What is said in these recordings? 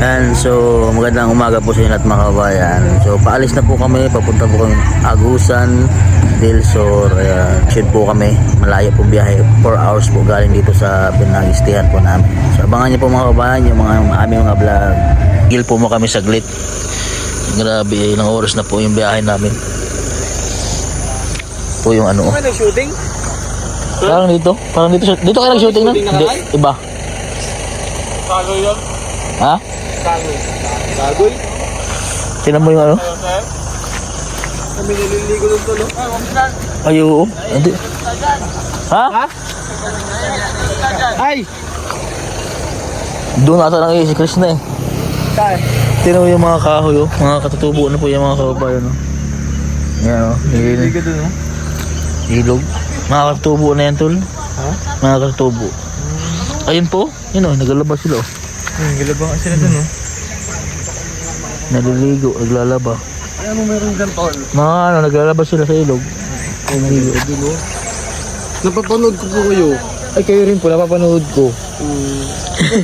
And so magandang umaga po sa inyo at mga kabayan. So paalis na po kami, papunta po kami Agusan del Sur. Should po kami, malayo po biyahe, 4 hours po galing dito sa pinagistihan po namin. So abangan niyo po mga kabayan yung aming mga vlog. Gil po mo kami saglit. Grabe, ilang oras na po yung biyahe namin. Po yung ano. Ano shooting? Parang dito kayo nag-shooting na? Hindi, iba. Kagoy yun? Ha? Kagoy? Tinan mo yung ano? Kami nililigo ng tulo. Ay, oo. Hindi. Ha? Ay! Doon ata nang si Chris na eh. Saan? Tinan mo yung mga kahoy, oh. Mga katutubo na po yung mga kababayan, oh. Yan, oh. Nililigo dun, no? Ilog. Mga katutubo na yan, tol. Ha? Mga katutubo. Ayun po. Yun, oh. Naglalaba sila, oh. Galabang sila dun, no? Naliligo, naglalaba. Ay, ano meron dyan, tol? Mga ano, naglalaba sila sa ilog. Naliligo. Napapanood ko po kayo. Ay, kayo rin po, napapanood ko.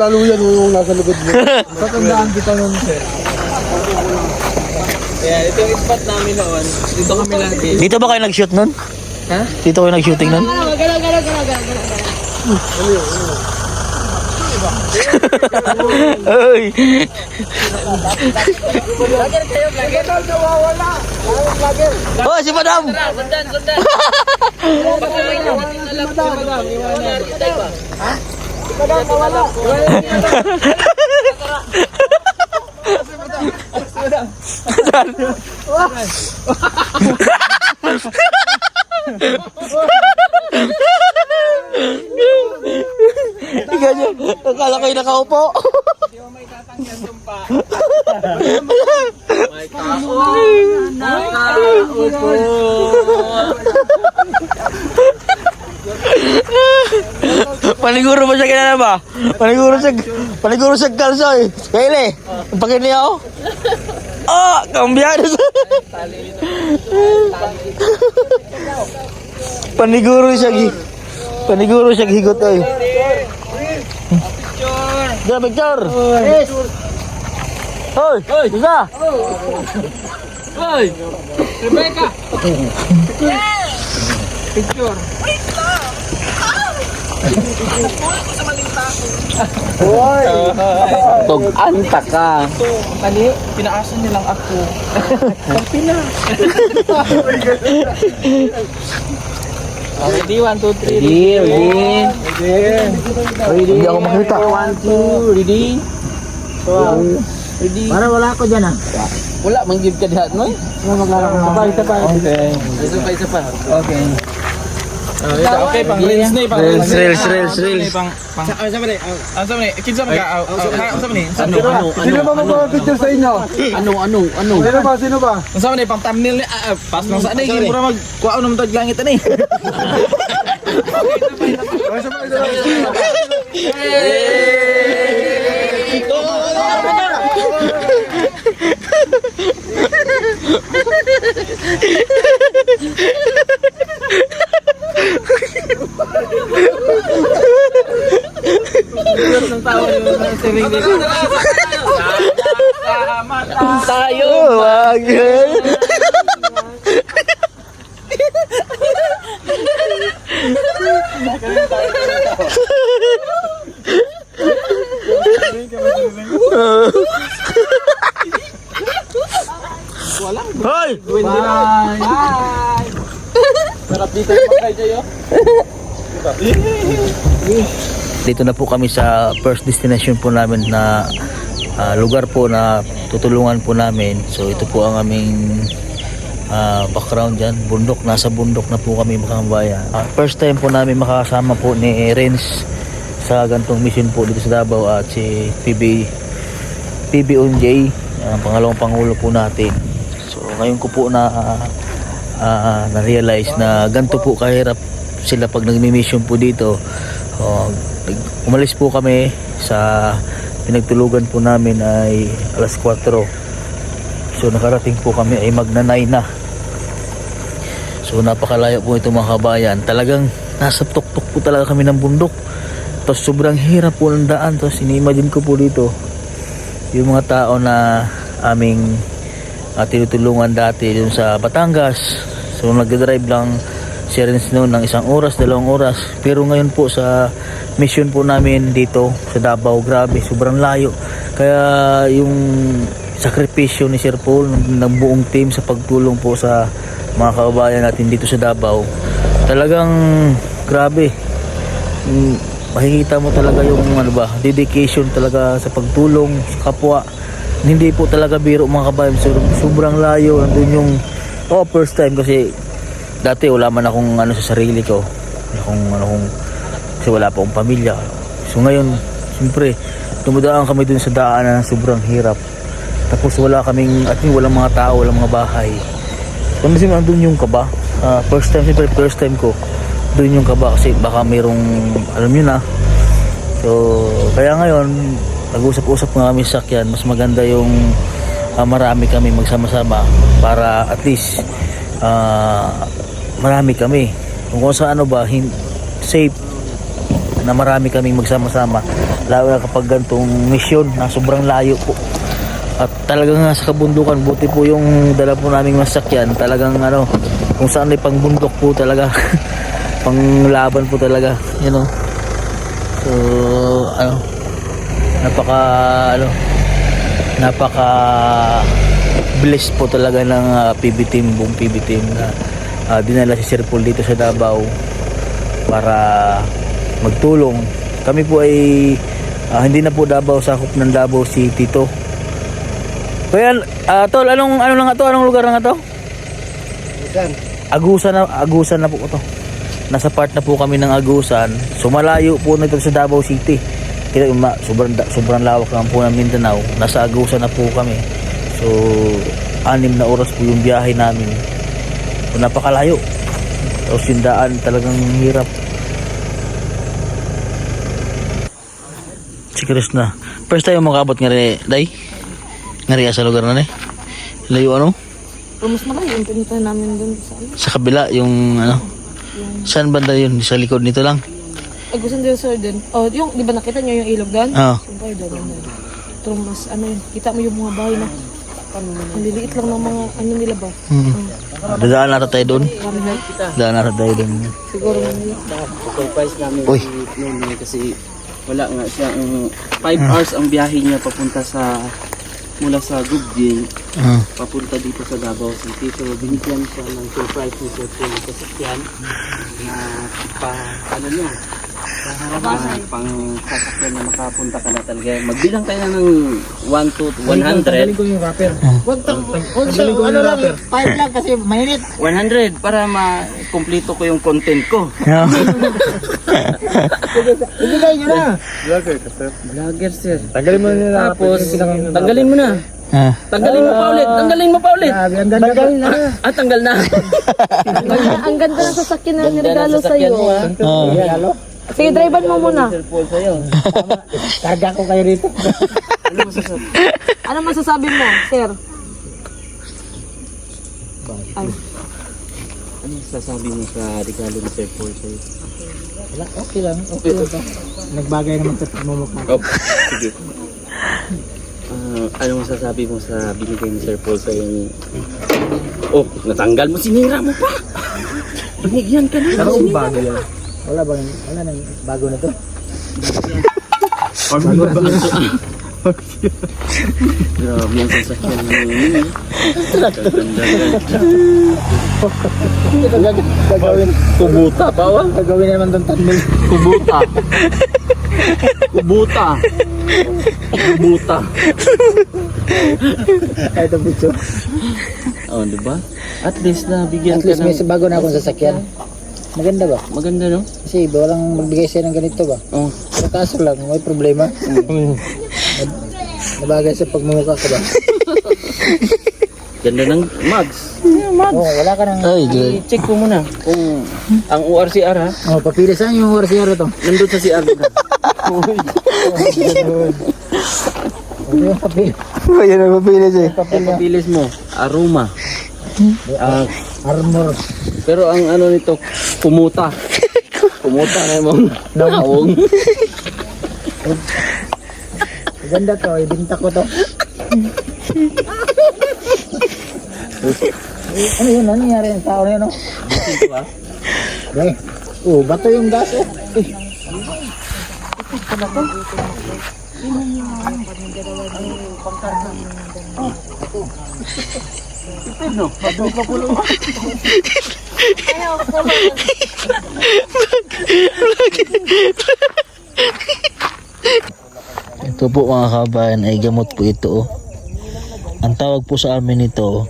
Lalo yan yung nasa lugod mo. Tatandaan kita nun, sir. Yeah, ito yung spot namin noon. Dito kami lagi. Dito ba kayo nag-shoot nun? Ha? Dito kayo nag-shooting nun? Ay! Vlogger kayo, vlogger. Nawawala. Vlogger. Oh, si Madam! Sundan. Madam, nawala. Ikaw niya, akala ko yung nakaupo. Hindi mo may tatanggal sumpa. May tao nakaupo. Paniguro ba siya kinala ba? Paniguro siya kalso eh. Kaili, ang pakin niya ako. Oh, kambyado sa... Paniguro siya higot ay. Picture. Picture. Hoy, isa. Hoy! Rebecca! Picture. Hoy! Tog-anta ka. Kani, pinaasan nilang ako. Pagpina. Ready, 1, 2, 3. Ready. Hindi ako makita. 1, 2, ready? Ready? Para wala ako dyan ah. Wala, mang-give ka dihat mo eh. Isa pa. Okay. Isa pa. Okay. Okay, pang reels na eh. Reels. Pang sama ni. Sama ni. Kinsa man ka? Sama ni. Sino ba magpapicture sa inyo? Ano? Sino ba? Sama ni pang thumbnail ni. Pas lang sa ni. Pura mag kuha unong tag langit ani. Ng tawa yung siring dito. Tayo, wag. Hoy! Bye! Sarap dito magkay kayo. Dito na po kami sa first destination po namin na lugar po na tutulungan po namin. So ito po ang aming background dyan. Bundok, nasa bundok na po kami mga kabayan. First time po namin makakasama po ni Renz sa gantong mission po dito sa Davao at si PB Unjay, ang pangalawang pangulo po natin. So ngayon ko po na-realize na ganito po kahirap sila pag nagmi-mission po dito. Umalis po kami sa pinagtulugan po namin ay alas 4. So nakarating po kami ay magna-9 na. So napakalayo po ito mga kabayan. Talagang nasa tuktok po talaga kami ng bundok. Tapos sobrang hirap po ng daan. Tapos ini-imagine ko po dito yung mga tao na aming tinutulungan dati dun sa Batangas. So nag-drive lang si Renz noon ng 1 oras, 2 oras. Pero ngayon po sa mission po namin dito sa Davao, grabe, sobrang layo. Kaya yung sakripisyo ni Sir Paul ng buong team sa pagtulong po sa mga kababayan natin dito sa Davao, talagang grabe. Makikita mo talaga yung dedication talaga sa pagtulong sa kapwa. Hindi po talaga biro mga kabayan. Sobrang layo. Nandun yung first time kasi dati wala man akong sa sarili ko. Kasi wala pa akong pamilya. So ngayon, siyempre, dumadaan kami dun sa daanan na sobrang hirap. Tapos walang mga tao, walang mga bahay. Kung nandun yung kaba, first time ko, doon yung kaba kasi baka mayroong, alam nyo na. So, kaya ngayon, nag-usap-usap nga kami sa sakyan, mas maganda yung marami kami magsama-sama para at least marami kami. Kung sa safe na marami kaming magsama-sama. Lalo na kapag ganitong mission na sobrang layo po. At talagang sa kabundukan, buti po yung dala po naming masakyan, talagang kung saan ay pangbundok po talaga. Panglaban po talaga, So, napaka blessed po talaga ng PB team, buong PB team na dinala si Sir Paul dito sa Davao para magtulong. Kami po ay hindi na po Davao, sakop ng Davao City to. Kaya tol, anong lugar na to? Agusan na po ito. Nasa part na po kami ng Agusan. So malayo po nito sa Davao City. Kaya sobrang lawak lang po ng Mindanao. Nasa Agusan na po kami. So 6 na oras po yung biyahe namin. So napakalayo. Tapos yung daan talagang hirap. Si Chris na. First tayo makabot nga rin, Day? Nga sa lugar na rin? Layo Mas malayo yung pinuntahan namin dun sa kabila, yung saan banda yun? Sa likod nito lang? Agusan del Sur din. Yung, di ba nakita nyo yung ilog doon? Oo. Sumpay doon. Ito mas, yun, kita mo yung mga bahay na. Ang liliit lang ng mga, nila ba? Dadaan natin tayo doon? Dadaan natin tayo doon. Siguro Surprise namin Uy. si Noni kasi wala nga siya. 5 hours ang biyahe niya papunta mula sa Gubgin papunta dito sa Davao City. So binigyan siya ng surprise ni Sir Paul kasi yan na pang sasakyan na makapunta ka na talaga. Magbilang tayo ng 1 to 100. Galing ko yung rapper. lang, 5 lang kasi mainit. 100 para ma-complete ko yung content ko. Ibigay nyo na. Vlogger sir. Tanggalin mo nila. Tapos tanggalin mo na. Tanggalin mo pa ulit. Tanggalin mo pa ulit. Tanggal na. Tanggal na. Ang ganda ng sasakyan na niregalo sa'yo. Regalo? Sige, drivean mo muna. Sir Paul sa'yo. Karga ko kayo rito. Ano masasabi? Ano masasabi mo, sir? Ay, Ano masasabi mo sa regalo ni Sir Paul sa'yo? Wala, okay lang. Okay lang. Nagbagay naman sa pagmumukha. Sige. Ano masasabi mo sa binigay ni Sir Paul sa'yo? Natanggal mo, sinira mo pa! Binigyan ka na. Ano kung bago yan? Wala nang bago na to? Grabe ang sasakyan mo. Gagawin. Kubuta pa wa? Gagawin na naman doon 10,000. Kubuta. Kubuta. Kubuta. Ay, ito picture. Diba? At least na bigyan At least ka may ng... bago na akong sasakyan. Maganda ba? Maganda, no? Kasi walang magbigay sa'yo ng ganito ba? Oh. Pero kaso lang, may problema. Nabagay sa pagmumukha ka ba? Ganda ng mugs. Oo, wala ka nang... I-check ko muna kung ang ORCR ha. Papili saan yung RCR to? Nandun sa CR mo na. Yung papili. Ayan ang mapilis Papilis mo, aroma. Armor. Pero ang ano nito, kumuta. Kumuta na mong nawong. Ganda to, ibinta ko to. Ano yun? Ano nangyari yung tao na yun? Okay. Bato yung gas oh. Ito po mga kabayan ay gamot po ito. Ang tawag po sa amin ito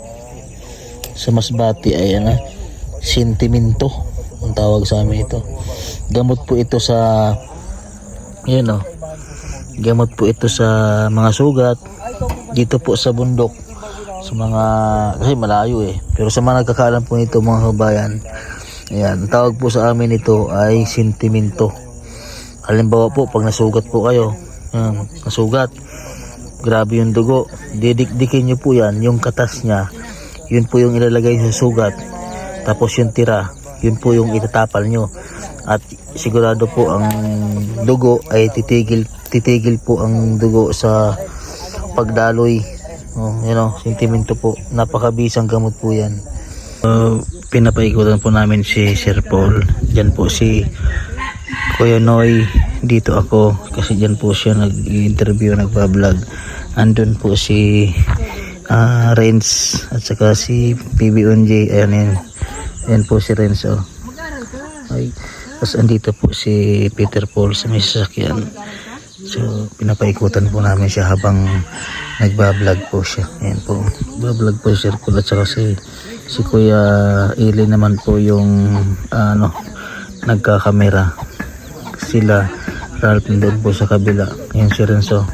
sa Masbate ay sentimento. Ang tawag sa amin ito. Gamot po ito sa gamot po ito sa mga sugat dito po sa bundok, sa mga kasi malayo pero sa mga nagkakalam po nito mga kabayan, ayan, ang tawag po sa amin ito ay sentimento. Halimbawa po pag nasugat po kayo, nasugat, grabe yung dugo, didikdikin nyo po yan, yung katas nya, yun po yung ilalagay sa sugat, tapos yung tira, yun po yung itatapal nyo, at sigurado po ang dugo ay titigil po ang dugo sa pagdaloy. Sentimento po, napakabisang gamot po yan. Pinapaikutan po namin si Sir Paul, dyan po si Kuya Noy, dito ako kasi dyan po siya nag-interview, nagpa-vlog. Andun po si Renz at saka si PB1J. Ayan po si Renz ay, tapos andito po si Peter Paul sa may sasakyan. So pinapaikutan po namin siya habang nagba-vlog po siya. Ayan po, ba-vlog po si Sir Paul at saka si Kuya Ili naman po yung nagkakamera. Sila Ralph doon po sa kabila. Ayan si Renzo.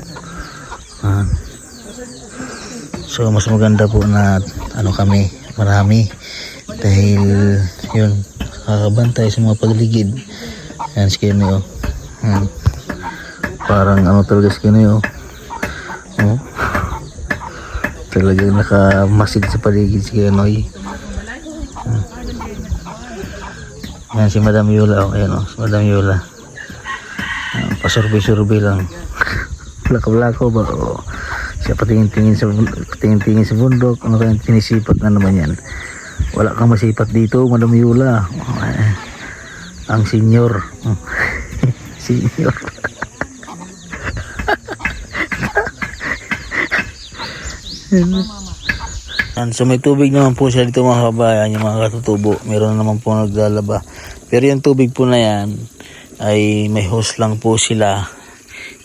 So mas maganda po na kami marami dahil yun kakabantay sa mga pagligid. Ayan si Kenny parang talaga si Kenny talagang nakamasid sa paligid si Kenny. Ayan si Madam Yula ayan si Madam Yula. Pasurvey lang. Blako ba? Siya patingin-tingin sa bundok. Ano kayang sinisipat na naman yan? Wala kang masipat dito, Madam Yula. Ang senior. Senior. So may tubig naman po siya dito mga kabayan, yung mga katutubo. Meron naman po naglalaba. Pero yung tubig po na yan ay may hose lang po sila.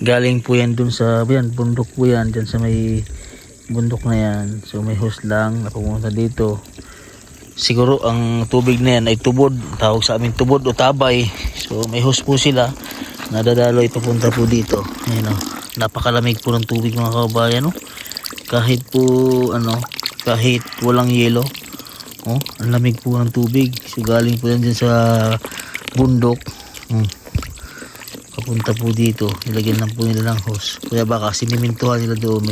Galing po yan dun sa bundok po yan, dyan sa may bundok na yan. So may hose lang na pumunta dito. Siguro ang tubig na yan ay tubod, tawag sa amin tubod o tabay. So may hose po sila, nadadaloy papunta po dito. Ayan napakalamig po ng tubig mga kabayan kahit po kahit walang yelo. Ang lamig po ng tubig. So galing po yan dyan sa bundok. Papunta po dito, nilagyan lang po nila ng hose. Kaya baka sinimintuhan nila doon,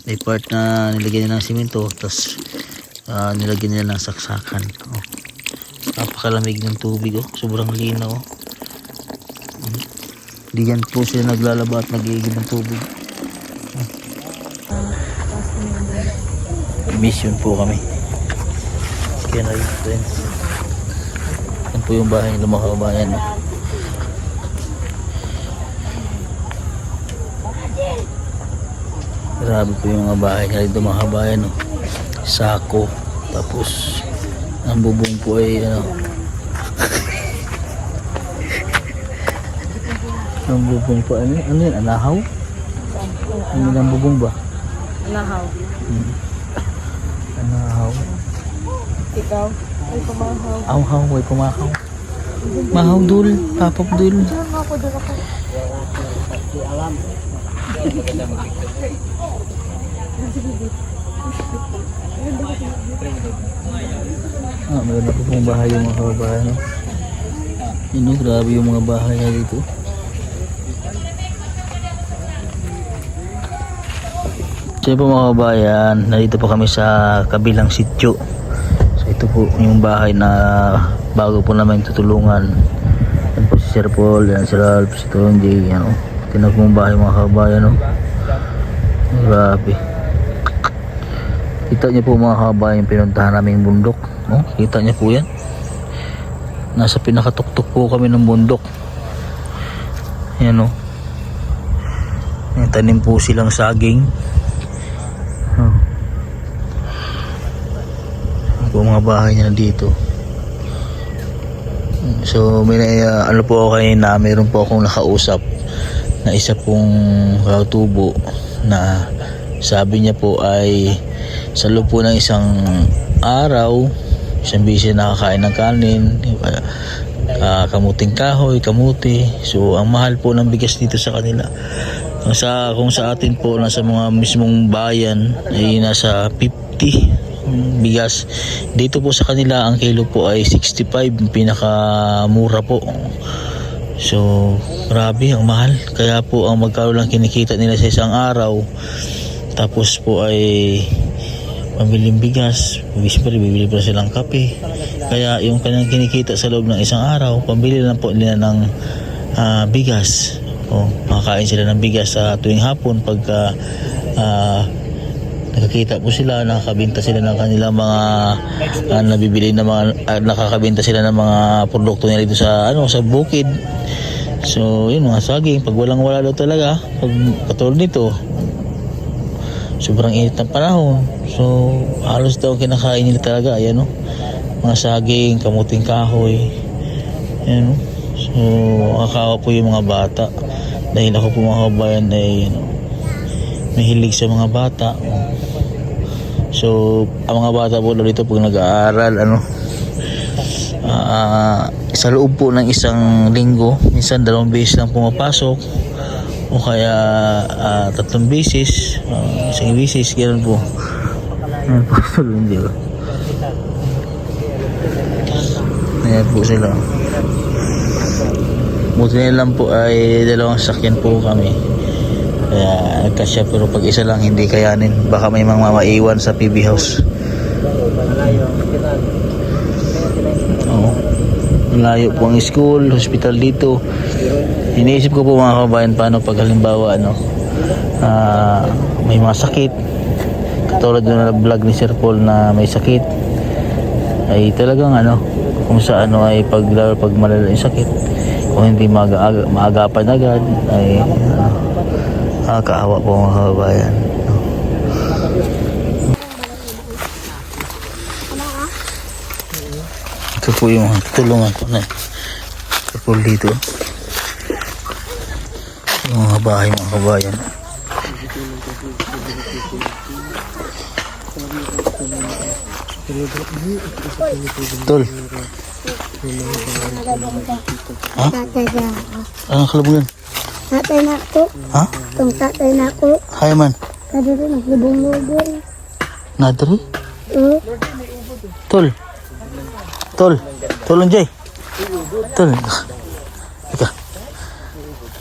may part na nilagyan nila ng simento, tapos nilagyan nila ng saksakan. Napakalamig ng tubig sobrang linaw. Diyan po sila naglalaba at nag-iigib ng tubig. Mission po kami. Kaya na yung friends. Yan po yung bahay ng mga kabayan. Grabe po yung mga bahay niya dito mga kabayan. Sako. Tapos ang bubong po ay ang bubong po ano yan? Anahaw? Ano yung bubong ba? Anahaw. Anahaw. Ikaw? Ay pumahaw. Aw-haw, ay pumahaw. Mahaw dul, papap dul. Ako doon ako. Maganda po pong bahay yung mga kababayan. Grabe yung mga bahay na dito. So po mga kababayan, narito po kami sa kabilang sityo. So ito po yung bahay na bago po namin tutulungan. Yan po si Sir Paul, yan si Ralph, si Tonji, yan Tinag mong bahay mga kababayan Grabe. Kita niyo po mga kabayan yung pinuntahan naming bundok. Oh, kita niyo po yan. Nasa pinakatuktok po kami ng bundok. Yan o. May tanim po silang saging. Oh. Yan po mga bahay niya dito. So may ano po ako kanina, mayroon po akong nakausap na isa pong katubo na sabi niya po ay sa loob po ng isang araw, isang bisis nakakain ng kanin, kamuting kahoy, kamuti. So ang mahal po ng bigas dito sa kanila. Kung sa atin po nasa mga mismong bayan ay nasa 50 bigas, dito po sa kanila ang kilo po ay 65, pinakamura po. So grabe, ang mahal. Kaya po ang magkano lang kinikita nila sa isang araw, tapos po ay pambiling bigas, bibili pa silang kape. Kaya yung kanyang kinikita sa loob ng isang araw, pambili lang po nila ng bigas. Makakain sila ng bigas sa tuwing hapon pagka nakakita po sila, nakakabenta sila ng kanilang mga nabibili na mga nakakabenta sila ng mga produkto nila dito sa sa bukid. So yun, mga saging, pag walang wala daw talaga, pag katulad nito sobrang init ng panahon, so halos daw kinakain nila talaga, ayan mga saging, kamuting kahoy, ayan so nakakawa po yung mga bata, dahil ako po mga kabayan ay mahilig sa mga bata. So ang mga bata po dito pag nag-aaral sa loob po ng isang linggo, minsan 2 beses lang pumapasok o kaya 3 beses, isang beses, gano'n po. Ayan po sila. Buti na lang po ay 2 sakyan po kami, kaya nagkasya, pero pag isa lang hindi kayanin, baka may mga maiwan sa PB house. Malayo po ang school, hospital dito. Iniisip ko po mga kabayan, paano pag halimbawa may mga sakit, katulad na vlog ni Sir Paul na may sakit, ay talagang kung sa ay pag malala yung sakit, kung hindi maagapan agad ay kaawa po mga kabayan. Ito po yung tulungan ko na Sir Paul dito. Yung mga bahay mga kabayan. Tol. Ha? Anong kalabugan? Tatay na ako. Ha? Itong tatay na ako. Hay man. Kadiri naglubong-lubong. Nadri? Oo. Tol. Tol. Tolong Jay. Tol. Ika.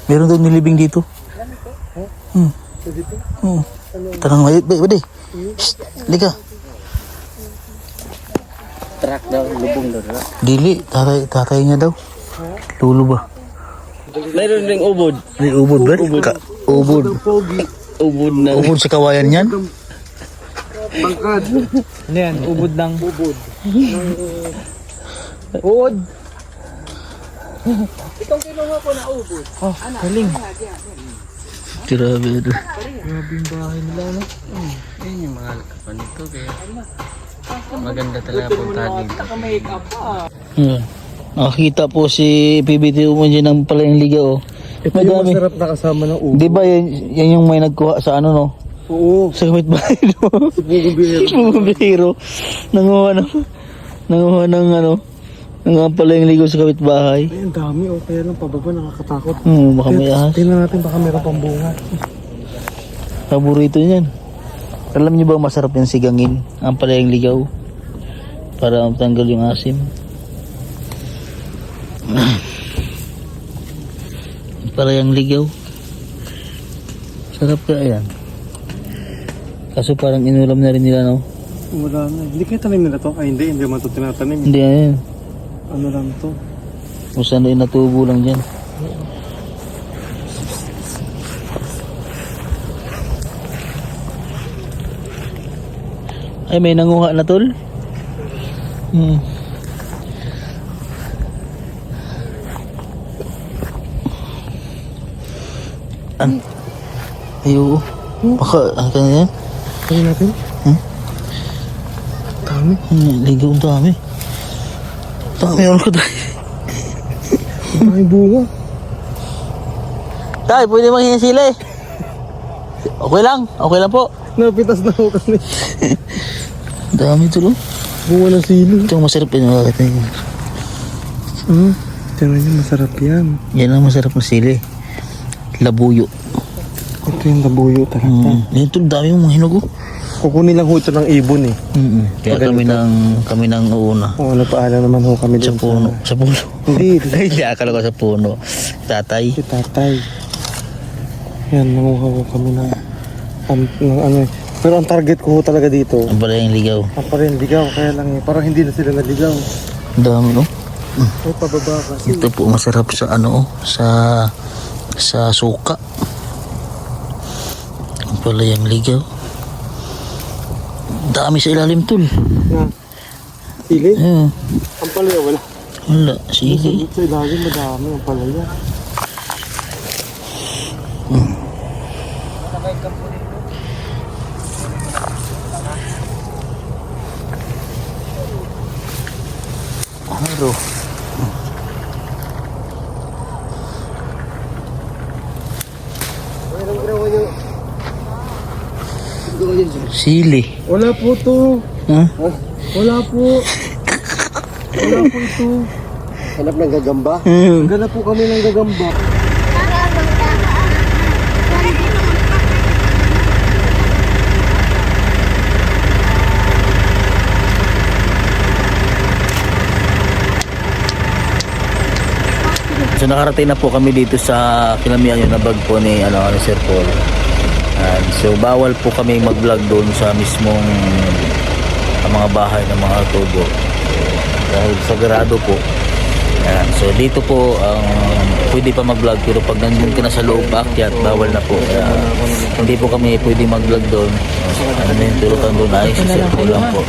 Meron daw nilibing dito. Tanang mayit. Bade. Lika. Truck daw, lubong daw. Dili. Tatay niya daw. Lulo ba? Mayroon ding ubod. May ubod ba? Ubod. Ubod na. Ubod sa kawayan yan? Bangkad. Ano yan? Ubod lang. Ubod. Ubod. Itong kinuha ko na ubod. Oh, galing. Grabe. Grabe yung bahay nila, no? Yan yung mga kapanito, kaya maganda talaga punta dito. Nakakita po si PBT Umunji ng pala yung liga Ito yung masarap na kasama ng ubod. Di ba yan yung may nagkuha sa no? Oo. Sa kapit bahay no? Bumubihiro. Nanguha ng pala yung ligo sa kapit bahay. Ay, ang dami. Kaya lang pababa, nakakatakot. Baka may ahas. Tingnan natin, baka meron pang bunga. Paborito niyan. Alam niyo ba masarap yung sigangin? Ang pala yung ligaw. Para matanggal yung asim. Para yung ligaw. Sarap kaya yan. Kaso parang inulam na rin nila, no? Wala na. Hindi kayo tanim nila to? Ay, hindi man ito tinatanim. Hindi, yan. Ano lang to? Kung saan ay natubo lang dyan. Ay, may nanguha na tol. Ay, oo. Baka, ano ka na yan? Kaya natin? Dami. Ligaw ang dami. Dami ako ko tayo. Dami bunga. Tay, pwede manghingi sila eh. Okay lang po. Napitas na ako kami. Dami tulo. Bunga ng sili. Ito ang masarap yun. Tingnan niyo, masarap yan. Yan ang masarap na sili. Labuyo. Ito yung labuyo talaga. Yan tulo, dami yung mga hinugo. Kukunin lang ho ito ng ibon eh. Kaya kami nang uuna. Oo, nagpaalam naman ho kami Sa dun puno. Sa puno. Hindi, Hindi, akala ko sa puno. Tatay. si tatay. Yan, nanguha ho kami ng ano eh. Pero ang target ko ho talaga dito, Ang pala yung ligaw. ang pa rin ligaw, kaya lang eh. Parang hindi na sila naligaw. Ang dami no? Ay, pababa kasi. Ito po masarap sa sa suka. Ang pala yung ligaw. Dami sa ilalim tol. Na, sili? Ayun. Ang palaya, wala. Wala, sige. Sa ilalim, madami ang palaya. Haro. Sili. Wala po to. Ha? Wala po. Wala po ito. Hanap ng gagamba? Hanap po kami ng gagamba. So nakarating na po kami dito sa kinamihan yung nabag po ni Sir Paul. So bawal po kami mag-vlog doon sa mismong mga bahay ng mga tubo. Dahil sagrado po. Yan. So dito po pwede pa mag-vlog pero pag nandun ka na sa loob akyat bawal na po. Hindi po kami pwede mag-vlog doon. Ano yung turutan doon ay si Sir Paul lang po.